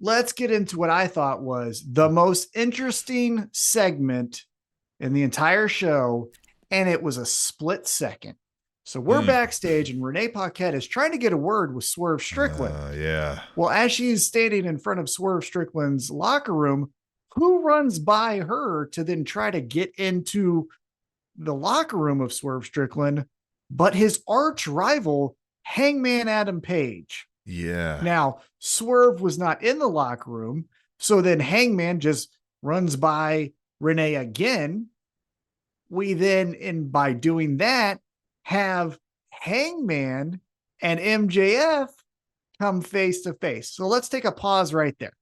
let's get into what I thought was the most interesting segment in the entire show, and it was a split second. So we're Mm. backstage, and Renee Paquette is trying to get a word with Swerve Strickland. Yeah. Well, as she's standing in front of Swerve Strickland's locker room, who runs by her to then try to get into the locker room of Swerve Strickland, but his arch rival, Hangman Adam Page. Yeah. Now, Swerve was not in the locker room. So then Hangman just runs by Renee again. We then, and by doing that, have Hangman and MJF come face to face. So let's take a pause right there.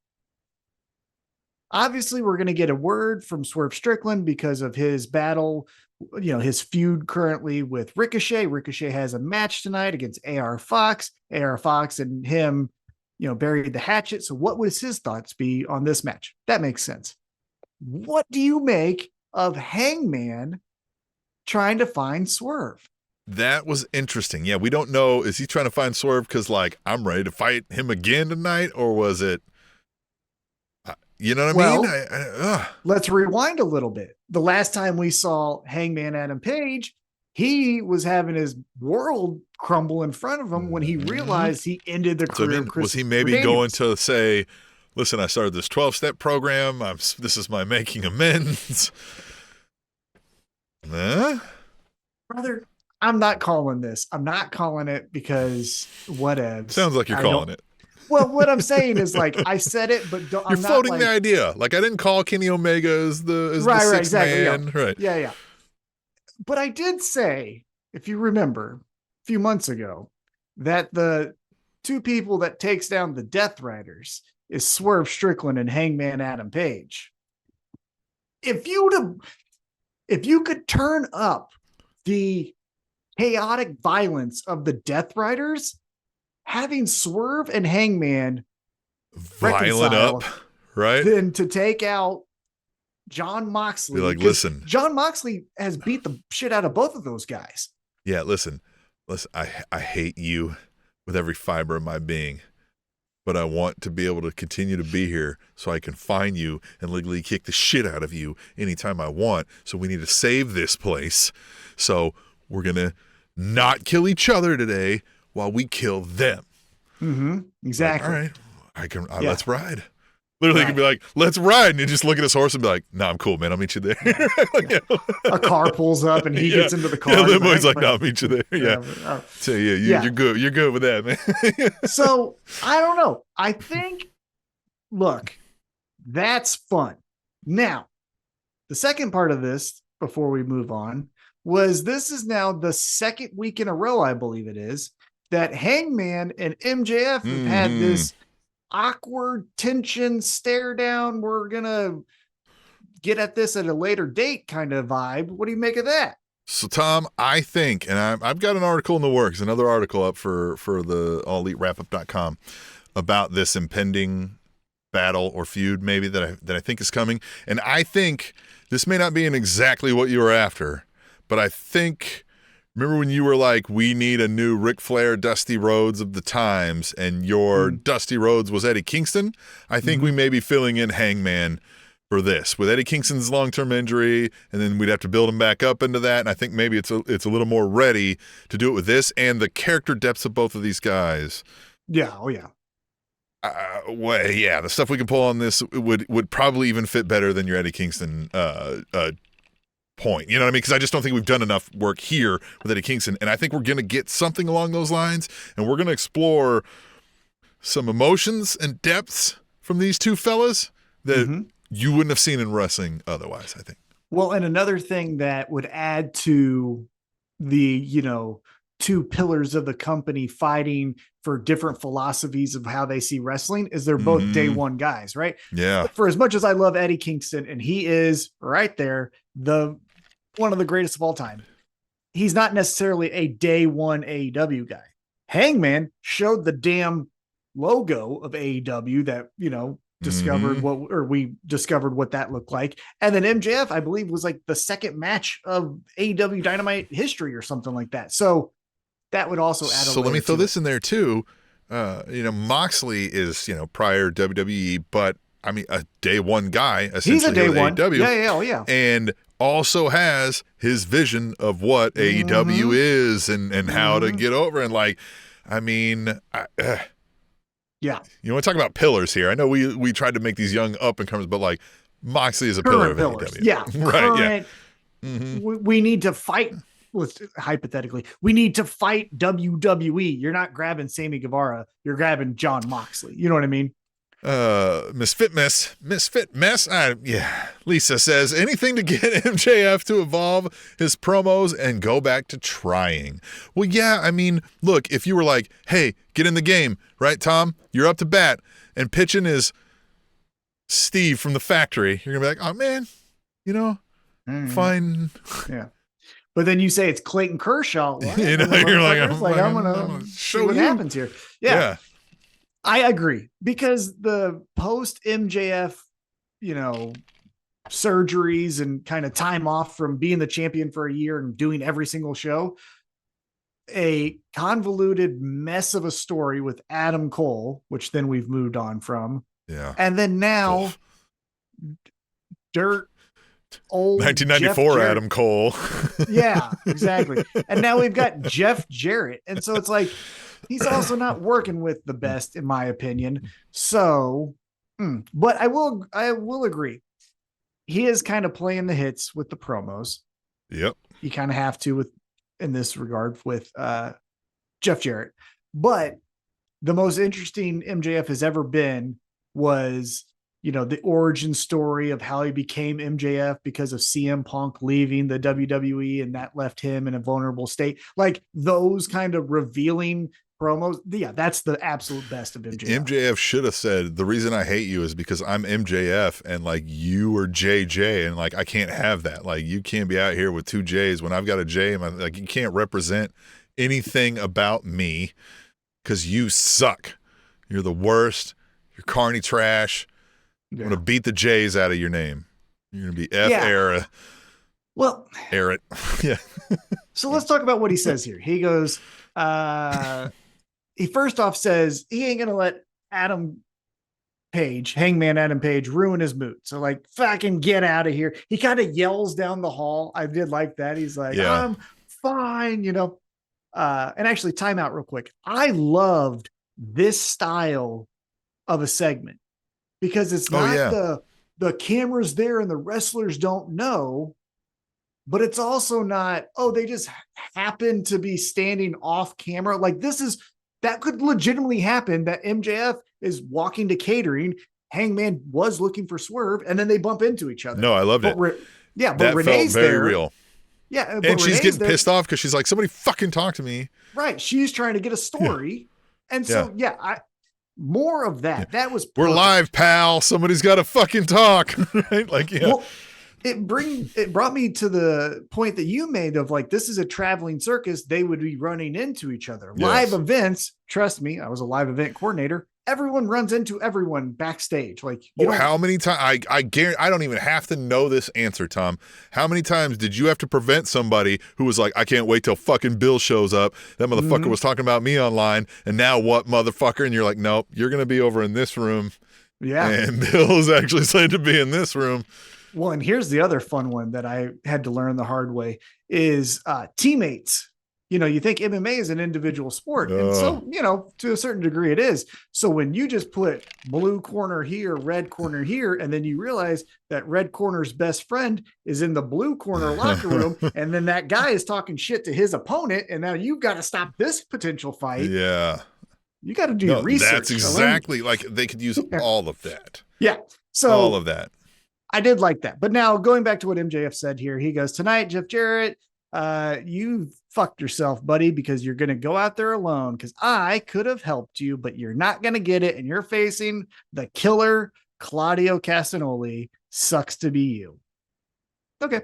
Obviously, we're going to get a word from Swerve Strickland because of his battle, his feud currently with Ricochet. Ricochet has a match tonight against AR Fox. AR Fox and him, buried the hatchet. So what would his thoughts be on this match? That makes sense. What do you make of Hangman trying to find Swerve? That was interesting. Yeah, we don't know. Is he trying to find Swerve because, like, I'm ready to fight him again tonight? Or was it, you know what I mean? Let's rewind a little bit. The last time we saw Hangman Adam Page, he was having his world crumble in front of him when he realized he ended the career of Chris. Was he maybe going to say, listen, I started this 12-step program. This is my making amends. Brother, I'm not calling this. I'm not calling it because whatever. Sounds like you're calling it. Well, what I'm saying is, like, I said it, but you're floating the idea. Like, I didn't call Kenny Omega as the sixth exactly, man. Yeah. Right. Yeah. But I did say, if you remember, a few months ago, that the two people that takes down the Death Riders is Swerve Strickland and Hangman Adam Page. If you could turn up the chaotic violence of the Death Riders, having Swerve and Hangman violent up, right? Then to take out John Moxley. Be like, listen, John Moxley has beat the shit out of both of those guys. Yeah, listen, I hate you with every fiber of my being, but I want to be able to continue to be here so I can find you and legally kick the shit out of you anytime I want. So we need to save this place. So we're going to not kill each other today while we kill them. Mm-hmm. Exactly. Like, all right, let's ride. Literally, right. Could be like, let's ride. And you just look at his horse and be like, nah, I'm cool, man. I'll meet you there. A car pulls up and he gets into the car. Yeah, he's like, no, I'll meet you there. Yeah. So, you're good. You're good with that, man. So, I don't know. I think, look, that's fun. Now, the second part of this, before we move on, was this is now the second week in a row, I believe it is, that Hangman and MJF have had this awkward tension stare down. We're going to get at this at a later date kind of vibe. What do you make of that? So, Tom, I think, and I've got an article in the works, another article up for the EliteWrapup.com about this impending battle or feud maybe that I think is coming. And I think this may not be in exactly what you were after, but I think, remember when you were like, we need a new Ric Flair, Dusty Rhodes of the times, and your Dusty Rhodes was Eddie Kingston? I think we may be filling in Hangman for this with Eddie Kingston's long-term injury, and then we'd have to build him back up into that. And I think maybe it's a little more ready to do it with this and the character depths of both of these guys. Yeah. Oh yeah. The stuff we can pull on this would probably even fit better than your Eddie Kingston point. You know what I mean? Because I just don't think we've done enough work here with Eddie Kingston, and I think we're going to get something along those lines, and we're going to explore some emotions and depths from these two fellas that you wouldn't have seen in wrestling otherwise, I think. Well, and another thing that would add to the, two pillars of the company fighting for different philosophies of how they see wrestling is they're both day one guys, right? Yeah. For as much as I love Eddie Kingston, and he is right there, one of the greatest of all time, he's not necessarily a day one AEW guy. Hangman showed the damn logo of AEW that, we discovered what that looked like. And then MJF, I believe, was like the second match of AEW Dynamite history or something like that. So that would also add So let me throw this in there too. Moxley is, prior WWE, but I mean, a day one guy, essentially. He's a day one. AEW, Yeah. and also has his vision of what AEW is and how to get over. And yeah. You want to talk about pillars here? I know we tried to make these young up and comers, but like Moxley is a pillar of AEW. Yeah. Right. We need to fight. Hypothetically, we need to fight WWE. You're not grabbing Sammy Guevara. You're grabbing John Moxley. You know what I mean? Misfit mess. Lisa says anything to get MJF to evolve his promos and go back to trying. Well, yeah, I mean, look, if you were like, hey, get in the game, right, Tom? You're up to bat, and pitching is Steve from the factory. You're gonna be like, oh man, fine. Yeah. But then you say it's Clayton Kershaw. You're like, I'm gonna show what happens here. Yeah. I agree, because the post MJF, surgeries and kind of time off from being the champion for a year and doing every single show, a convoluted mess of a story with Adam Cole, which then we've moved on from. Yeah. And then now dirt old 1994 Adam Cole. Yeah, exactly. And now we've got Jeff Jarrett. And so it's like, he's also not working with the best, in my opinion. So, but I will agree. He is kind of playing the hits with the promos. Yep. You kind of have to in this regard with Jeff Jarrett. But the most interesting MJF has ever been was, the origin story of how he became MJF because of CM Punk leaving the WWE, and that left him in a vulnerable state. Like those kind of revealing promos. Yeah, that's the absolute best of MJF. MJF should have said, the reason I hate you is because I'm MJF and like you are JJ, and like I can't have that. Like you can't be out here with two J's when I've got a J. Like you can't represent anything about me because you suck. You're the worst. You're carny trash. I'm going to beat the J's out of your name. You're going to be F-era. Well, Eric. Yeah. So let's talk about what he says here. He goes, he first off says he ain't going to let Hangman Adam Page ruin his mood. So like, fucking get out of here. He kind of yells down the hall. I did like that. He's like, I'm fine, And actually, time out real quick. I loved this style of a segment, because it's not the camera's there and the wrestlers don't know, but it's also not, they just happen to be standing off camera. Like that could legitimately happen, that MJF is walking to catering. Hangman was looking for Swerve, and then they bump into each other. No, I loved it. But that Renee's felt very there. real. Yeah. And she's getting pissed off because she's like, somebody fucking talk to me. Right. She's trying to get a story. Yeah. And so, more of that. That was perfect. We're live, pal. Somebody's got to fucking talk. Right? Like, Well, it brought me to the point that you made of like, this is a traveling circus. They would be running into each other. Yes. Live events. Trust me, I was a live event coordinator. Everyone runs into everyone backstage. Like, how many times? I guarantee I don't even have to know this answer, Tom. How many times did you have to prevent somebody who was like, I can't wait till fucking Bill shows up. That motherfucker was talking about me online, and now what, motherfucker? And you're like, nope, you're gonna be over in this room. Yeah, and Bill's actually said to be in this room. Well, and here's the other fun one that I had to learn the hard way is teammates. You think MMA is an individual sport. And so, to a certain degree it is. So when you just put blue corner here, red corner here, and then you realize that red corner's best friend is in the blue corner locker room, and then that guy is talking shit to his opponent, and now you've got to stop this potential fight. Yeah. You got to do research. That's exactly like they could use all of that. Yeah. So all of that. I did like that. But now going back to what MJF said here, he goes, tonight, Jeff Jarrett, you fucked yourself, buddy, because you're going to go out there alone, because I could have helped you, but you're not going to get it. And you're facing the killer Claudio Castagnoli. Sucks to be you. Okay.